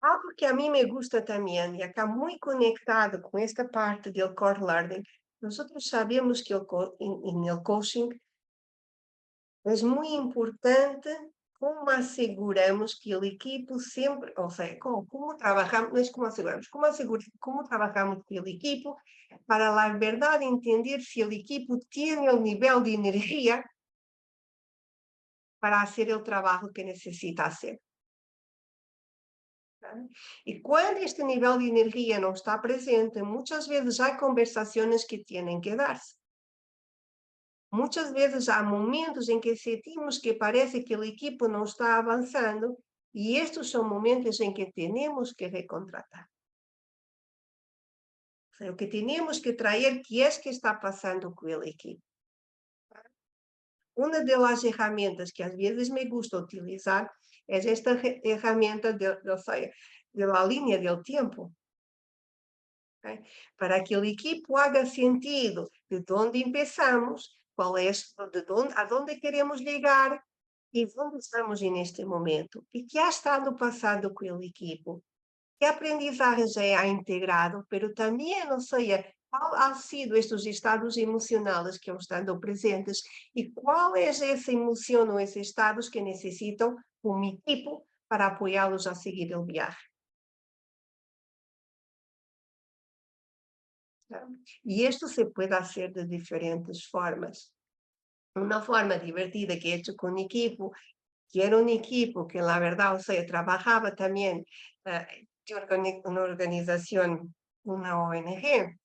Algo que a mí me gusta también, y acá muy conectado con esta parte del core learning, nosotros sabemos que en el coaching es muy importante cómo aseguramos que el equipo siempre, o sea, cómo trabajamos, no es cómo aseguramos, cómo trabajamos con el equipo para la verdad entender si el equipo tiene el nivel de energía para hacer el trabajo que necesita hacer. Y cuando este nivel de energía no está presente, muchas veces hay conversaciones que tienen que darse. Muchas veces hay momentos en que sentimos que parece que el equipo no está avanzando y estos son momentos en que tenemos que recontratar. O sea, lo que tenemos que traer, ¿qué es que está pasando con el equipo? Una de las herramientas que a veces me gusta utilizar es esta herramienta de la línea del tiempo. ¿Okay? Para que el equipo haga sentido de dónde empezamos, a dónde queremos llegar y dónde estamos en este momento. ¿Y qué ha estado pasando con el equipo? ¿Qué aprendizaje ya ha integrado? Pero también, o sea, ¿cuál han sido estos estados emocionales que han estado presentes? ¿Y cuál es esa emoción o esos estados que necesitan un equipo para apoyarlos a seguir el viaje? Y esto se puede hacer de diferentes formas. Una forma divertida que he hecho con equipo, que era un equipo que la verdad, o sea, trabajaba también de una organización, una ONG,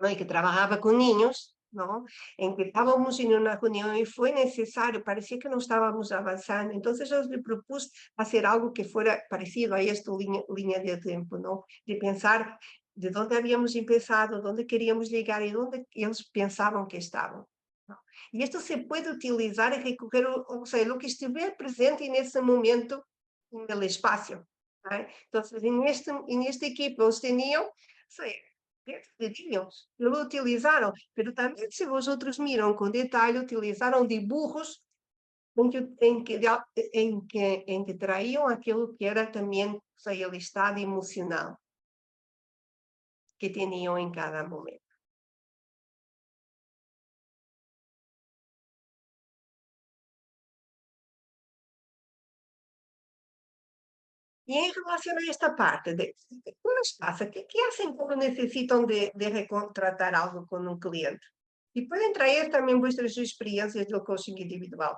¿no? Y que trabajaba con niños, ¿no? En que estábamos en una reunión y fue necesario, parecía que no estábamos avanzando. Entonces yo les propuse hacer algo que fuera parecido a esta línea de tiempo, ¿no? De pensar de dónde habíamos empezado, dónde queríamos llegar y dónde ellos pensaban que estaban. ¿No? Y esto se puede utilizar y recoger, o sea, lo que estuviera presente en ese momento en el espacio. ¿No? Entonces, en este equipo ellos tenían, o sea, de niños, lo utilizaron, pero también si vosotros miran con detalle, utilizaron dibujos em que traíam aquilo que era também, o sea, o estado emocional que tinham em cada momento. E em relação a esta parte, ¿qué les pasa? ¿Qué hacen cuando necesitan de recontratar algo con un cliente? Y pueden traer también vuestras experiencias del coaching individual.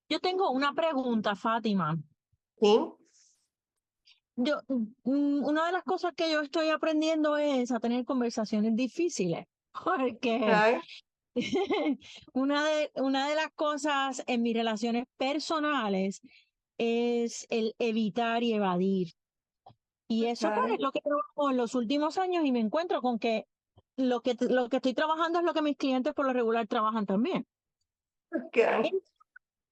Yo tengo una pregunta, Fátima. ¿Sí? Una de las cosas que yo estoy aprendiendo es a tener conversaciones difíciles, porque Ai, una de las cosas en mis relaciones personales es el evitar y evadir. Y eso pues, ai, es lo que trabajo en los últimos años y me encuentro con que lo que estoy trabajando es lo que mis clientes por lo regular trabajan también. ok.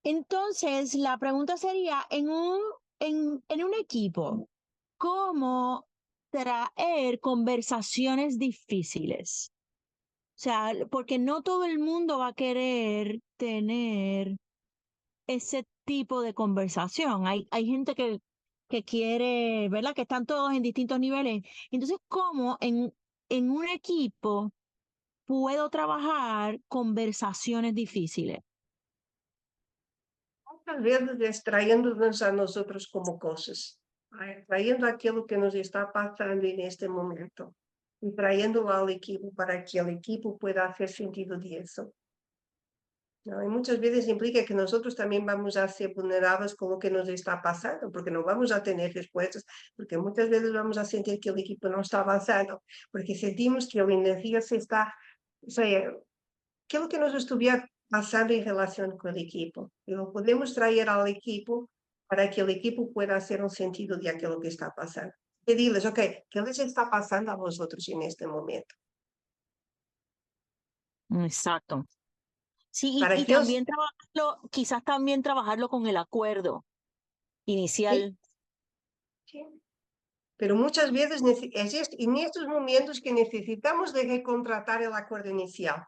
Entonces, la pregunta sería, en un equipo, ¿cómo traer conversaciones difíciles? O sea, porque no todo el mundo va a querer tener ese tipo de conversación. Hay gente que quiere, ¿verdad? Que están todos en distintos niveles. Entonces, ¿cómo en un equipo puedo trabajar conversaciones difíciles? Muchas veces extrayéndonos a nosotros como cosas, trayendo aquilo que nos está pasando en este momento y trayéndolo al equipo para que el equipo pueda hacer sentido de eso. ¿No? Y muchas veces implica que nosotros también vamos a ser vulnerables con lo que nos está pasando, porque no vamos a tener respuestas, porque muchas veces vamos a sentir que el equipo no está avanzando, porque sentimos que la energía se está, o sea, ¿qué es lo que nos estuviera pasando en relación con el equipo? Y lo podemos traer al equipo para que el equipo pueda hacer un sentido de aquello que está pasando. Y diles, ok, ¿qué les está pasando a vosotros en este momento? Exacto. Sí, Para y que ellos, también trabajarlo, quizás también trabajarlo con el acuerdo sí, inicial. sí. Pero muchas veces es en estos momentos que necesitamos de recontratar el acuerdo inicial.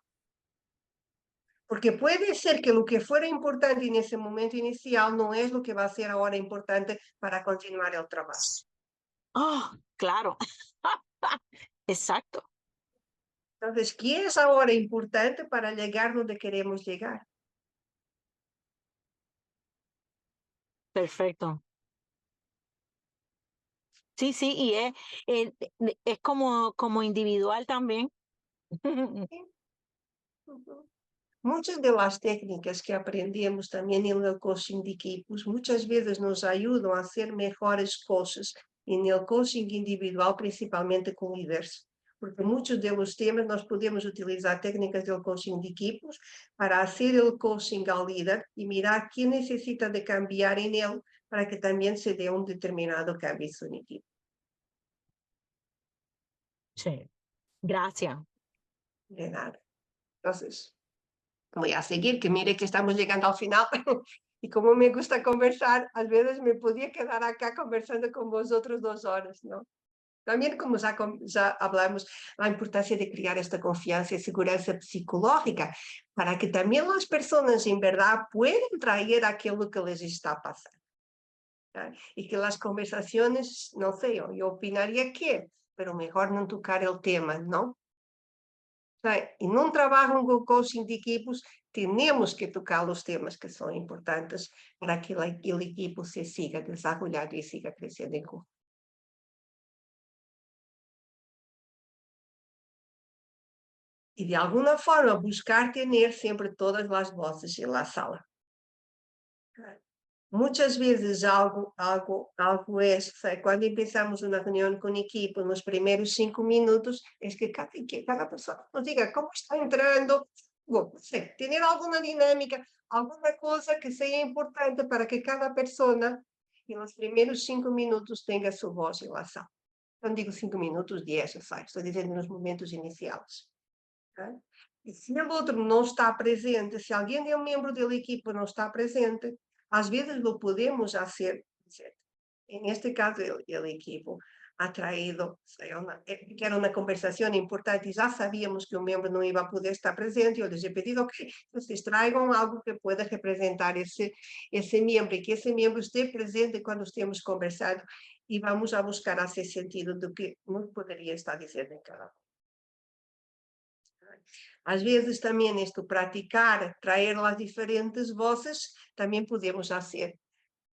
Porque puede ser que lo que fuera importante en ese momento inicial no es lo que va a ser ahora importante para continuar el trabajo. Oh, claro. Exacto. Entonces, ¿qué es ahora importante para llegar donde queremos llegar? Perfecto. Sí, sí, y es como individual también. ¿Sí? Muchas de las técnicas que aprendemos también en el coaching de equipos muchas veces nos ayudan a hacer mejores cosas en el coaching individual, principalmente con líderes. Porque muchos de los temas nós podemos utilizar técnicas del coaching de equipos para hacer el coaching al líder y mirar qué necesita de cambiar en él para que también se dé un determinado cambio en su equipo. Sí, gracias. De nada. Entonces, voy a seguir, que mire que estamos llegando al final. Y como me gusta conversar, a veces me podía quedar acá conversando con vosotros 2 horas, ¿no? También como ya hablamos, la importancia de crear esta confianza y seguridad psicológica para que también las personas en verdad puedan traer aquello que les está pasando. ¿Sí? Y que las conversaciones, no sé, yo opinaría que, pero mejor no tocar el tema, ¿no? E num trabalho com coaching de equipos, temos que tocar os temas que são importantes para que aquele equipo se siga desenvolvendo e siga crescendo em conjunto. E de alguma forma buscar ter sempre todas as vozes na sala. Muitas vezes algo é, quando empezamos uma reunião com equipo, nos primeiros 5 minutos, é que cada pessoa nos diga como está entrando, ter alguma dinâmica, alguma coisa que seja importante para que cada pessoa, nos primeiros 5 minutos, tenha sua voz na sala. Não digo 5 minutos, 10, estou dizendo nos momentos iniciais. E se o outro não está presente, se alguém de um membro da equipe não está presente, às vezes lo podemos fazer. en este caso el equipo ha traído, que era una conversación importante y ya sabíamos que un miembro no iba a poder estar presente, yo les he pedido que ustedes traigan algo que pueda representar ese miembro y que ese miembro esté presente cuando estemos conversando y vamos a buscar ese sentido do que nos poderia estar dizendo em cada um. Às vezes também isto praticar, traer as diferentes vozes, também podemos fazer,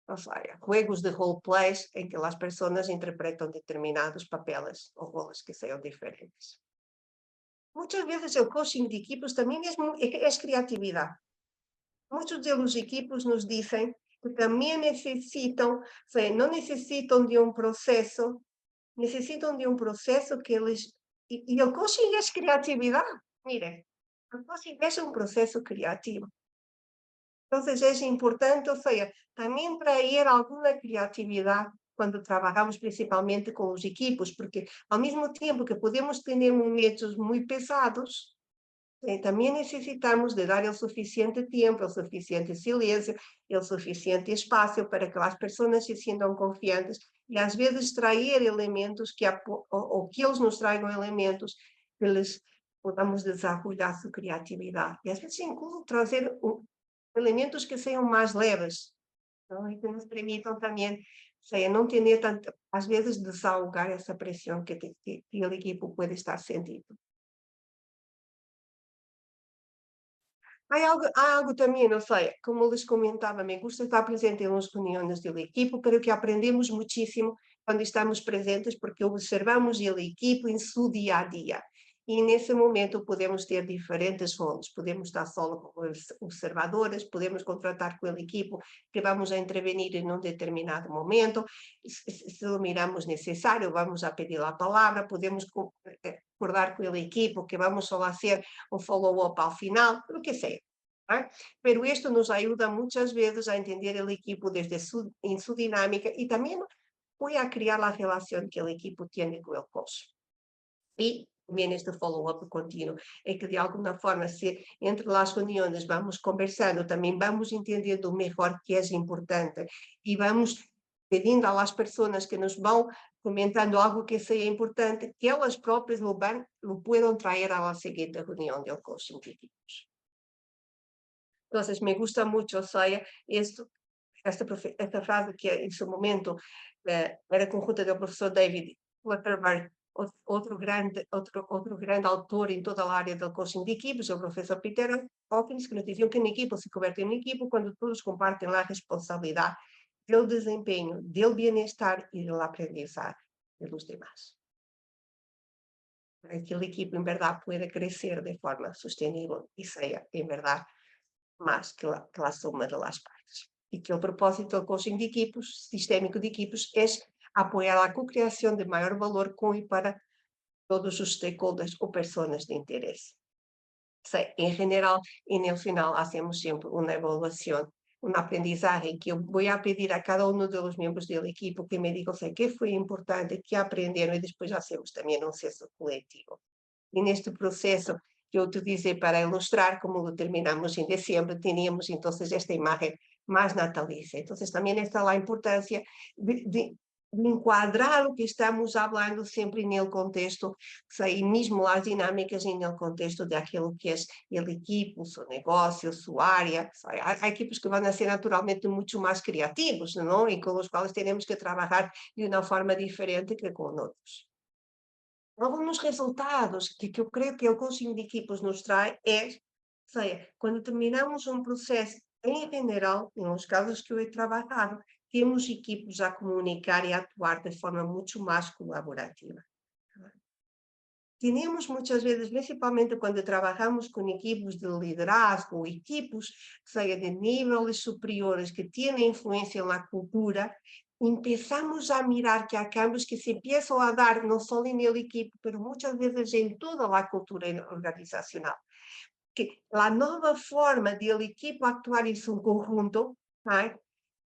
o sea, juegos de roleplays em que as pessoas interpretam determinados papeles ou roles que sejam diferentes. Muitas vezes o coaching de equipos também é criatividade. Muitos dos equipos nos dizem que também necessitam, não necessitam de processo, necessitam de processo que eles... E o coaching é criatividade, mire, o coaching é processo criativo. Então, é importante, ou seja, também trazer alguma criatividade quando trabalhamos principalmente com os equipos, porque ao mesmo tempo que podemos ter momentos muito pesados, também necessitamos de dar o suficiente tempo, o suficiente silêncio, o suficiente espaço para que as pessoas se sintam confiantes e às vezes trazer elementos ou que eles nos tragam elementos que eles podamos desenvolver sua criatividade. E às vezes incluso trazer elementos que sejam mais leves, não? E que nos permitam também, não ter tanto, às vezes desahogar essa pressão que o equipo pode estar sentindo. Há algo também, não sei, como les comentava, me gusta estar presente nas reuniões do equipo, pero que aprendemos muitíssimo quando estamos presentes, porque observamos o equipo em seu dia a dia. E nesse momento podemos ter diferentes roles, podemos estar só como observadores, podemos contratar com o equipo que vamos a intervenir em determinado momento, se o miramos necessário, vamos a pedir a palavra, podemos acordar com o equipo que vamos só fazer follow-up ao final, o que seja. Pero isto nos ajuda muitas vezes a entender o equipo desde em sua dinâmica e também vai a criar a relação que o equipo tem com o coach. E também este follow-up contínuo, é que de alguma forma, se entre as reuniões vamos conversando, também vamos entendendo melhor que é importante e vamos pedindo às pessoas que nos vão comentando algo que seja importante, que elas próprias lo puedan traer a la seguinte reunião de coaching de equipos. Entonces, me gusta mucho, o sea, esta frase que en su momento era conjunta del profesor David Clutterberg, outro grande autor em toda a área do coaching de equipos, o professor Peter Hawkins, que nos dizia que uma equipa se converte em uma equipa quando todos compartem a responsabilidade do desempenho, do bem-estar e do aprendizado dos demás. Para que a equipa, em verdade, pueda crescer de forma sustentável e seja, em verdade, mais que a soma das partes. E que o propósito do coaching de equipos, sistémico de equipos, é apoiar a co-criação de maior valor com e para todos os stakeholders ou pessoas de interesse. Em geral, e no final, fazemos sempre uma avaliação, uma aprendizagem que eu vou pedir a cada dos membros do equipo que me digam o que foi importante, que aprenderam e depois fazemos também censo coletivo. E neste processo, que eu te disse para ilustrar como lo terminamos em dezembro, teníamos então esta imagem mais natalícia. Então, também está a importância de enquadrar o que estamos falando sempre no contexto, e mesmo as dinâmicas no contexto daquilo que é o equipo, o seu negócio, sua área. Há equipos que vão ser naturalmente muito mais criativos, não? E com os quais temos que trabalhar de uma forma diferente que com outros. Alguns resultados que eu creio que o coaching de equipos nos traz quando terminamos processo, em geral, nos casos que eu he trabalhado, temos equipos a comunicar e a atuar de forma muito mais colaborativa. Temos muitas vezes, principalmente quando trabalhamos com equipos de liderazgo ou equipos de níveis superiores que têm influência na cultura, empezamos a mirar que há cambios que se empiezan a dar não só no equipo, mas muitas vezes em toda a cultura organizacional. Que a nova forma do equipo actuar em seu conjunto,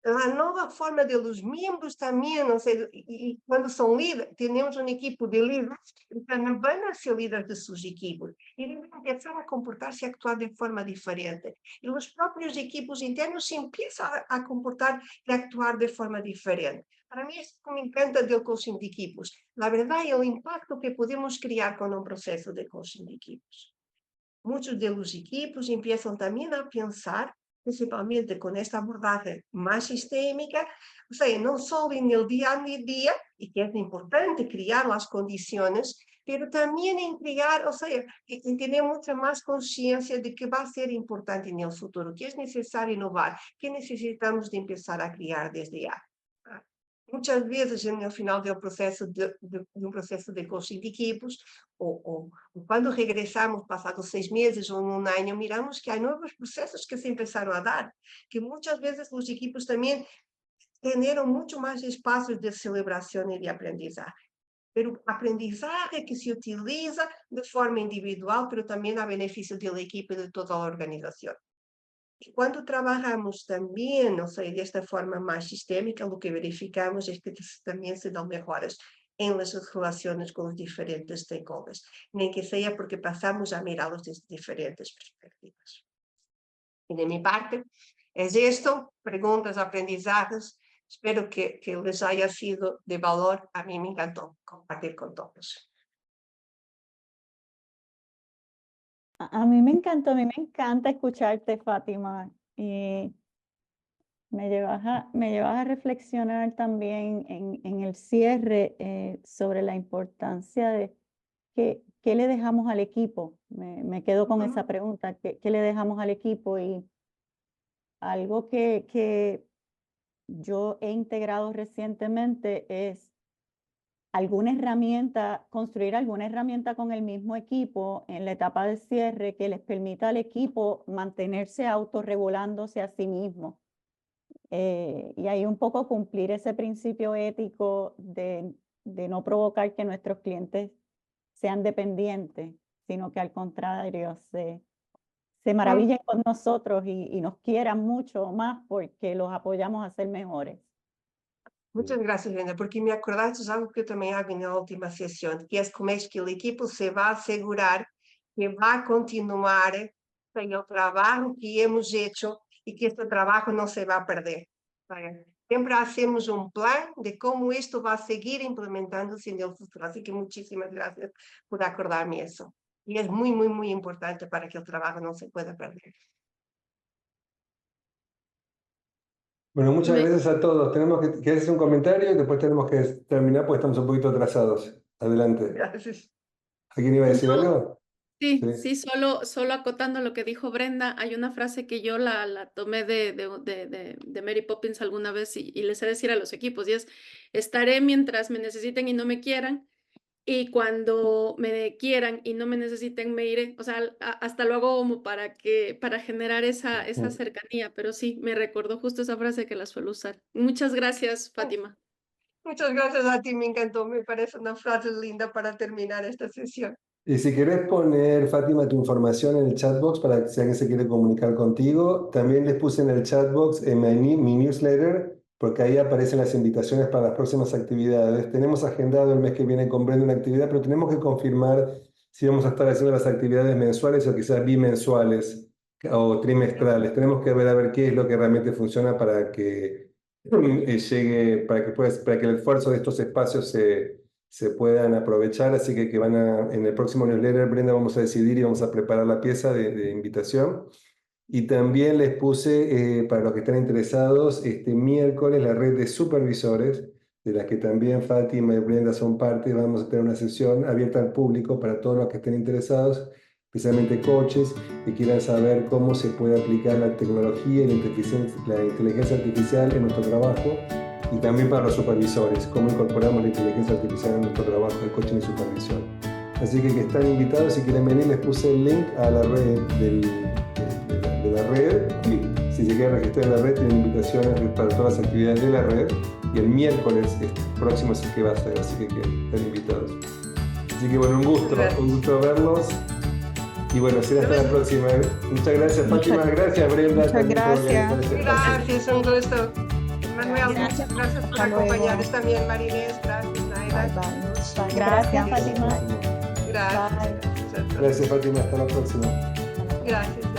a nova forma de los membros também, não sei, e quando são líderes, temos equipo de líderes que também vão ser líderes de seus equipos e devem começar a comportar-se e actuar de forma diferente. E os próprios equipos internos se empiezam a comportar e a actuar de forma diferente. para mí es que me encanta del coaching de equipos. La verdad es el impacto que podemos crear con un proceso de coaching de equipos. Muchos de los equipos empiezan también a pensar, principalmente con esta abordaje más sistémica, o sea, no solo en el día a día, y que es importante crear las condiciones, pero también en crear, o sea, en tener mucha más conciencia de que va a ser importante en el futuro, que es necesario innovar, que necesitamos de empezar a crear desde ya. Muchas veces en el final del proceso de un proceso de coaching de equipos, o cuando regresamos pasados 6 meses o un año, miramos que hay nuevos procesos que se empezaron a dar, que muchas veces los equipos también generan mucho más espacios de celebración y de aprendizaje. Pero aprendizaje que se utiliza de forma individual, pero también a beneficio del equipo y de toda la organización. Y cuando trabajamos también, o sea, de esta forma más sistémica, lo que verificamos es que también se dan mejoras en las relaciones con los diferentes stakeholders, ni que sea porque pasamos a mirarlos desde diferentes perspectivas. Y de mi parte, es esto, preguntas, aprendizajes. Espero que les haya sido de valor. A mí me encantó compartir con todos. A mí me encantó, a mí me encanta escucharte, Fátima. Y me llevas a reflexionar también en el cierre sobre la importancia de qué le dejamos al equipo. Me quedo con esa pregunta, ¿qué le dejamos al equipo? Y algo que yo he integrado recientemente es construir alguna herramienta con el mismo equipo en la etapa de cierre que les permita al equipo mantenerse autorregulándose a sí mismo. Y ahí un poco cumplir ese principio ético de no provocar que nuestros clientes sean dependientes, sino que al contrario se maravillen con nosotros y nos quieran mucho más porque los apoyamos a ser mejores. Muchas gracias, Brenda, porque me acordaste de algo que yo también hago en la última sesión, que es cómo es que el equipo se va a asegurar que va a continuar en el trabajo que hemos hecho y que este trabajo no se va a perder. Siempre hacemos un plan de cómo esto va a seguir implementándose en el futuro. Así que muchísimas gracias por acordarme eso. Y es muy, muy, muy importante para que el trabajo no se pueda perder. Bueno, muchas gracias a todos. ¿Querés hacer un comentario? Y después tenemos que terminar porque estamos un poquito atrasados. Adelante. Gracias. ¿Alguien iba a decir algo? Sí, solo acotando lo que dijo Brenda, hay una frase que yo la tomé de Mary Poppins alguna vez y les sé decir a los equipos, y es: estaré mientras me necesiten y no me quieran, y cuando me quieran y no me necesiten me iré. O sea, hasta lo hago como para generar esa cercanía, pero sí, me recordó justo esa frase que la suelo usar. Muchas gracias, Fátima. Muchas gracias a ti, me encantó, me parece una frase linda para terminar esta sesión. Y si querés poner, Fátima, tu información en el chatbox para que si alguien se quiere comunicar contigo, también les puse en el chatbox en mi newsletter, porque ahí aparecen las invitaciones para las próximas actividades. Tenemos agendado el mes que viene con Brenda una actividad, pero tenemos que confirmar si vamos a estar haciendo las actividades mensuales o quizás bimensuales o trimestrales. Tenemos que ver a ver qué es lo que realmente funciona para que llegue, para que el esfuerzo de estos espacios se puedan aprovechar. Así que en el próximo newsletter, Brenda, vamos a decidir y vamos a preparar la pieza de invitación. Y también les puse, para los que están interesados, este miércoles la red de supervisores, de las que también Fátima y Brenda son parte. Vamos a tener una sesión abierta al público para todos los que estén interesados, especialmente coaches que quieran saber cómo se puede aplicar la tecnología y la inteligencia artificial en nuestro trabajo, y también para los supervisores, cómo incorporamos la inteligencia artificial en nuestro trabajo de coaching y supervisión. Así que están invitados, si quieren venir les puse el link a la red de la red, y si se quieren registrar en la red tienen invitaciones para todas las actividades de la red, y el miércoles próximo es el que va a ser, así que están invitados. Así que bueno, un gusto verlos, y bueno, será hasta la próxima. Muchas gracias, Fátima, gracias, Brenda. Muchas gracias. Gracias, un gusto. Manuel, gracias por acompañarnos también, Marinés, gracias, Naira. Gracias, Fátima. Gracias. Gracias, Fátima, hasta la próxima. Gracias.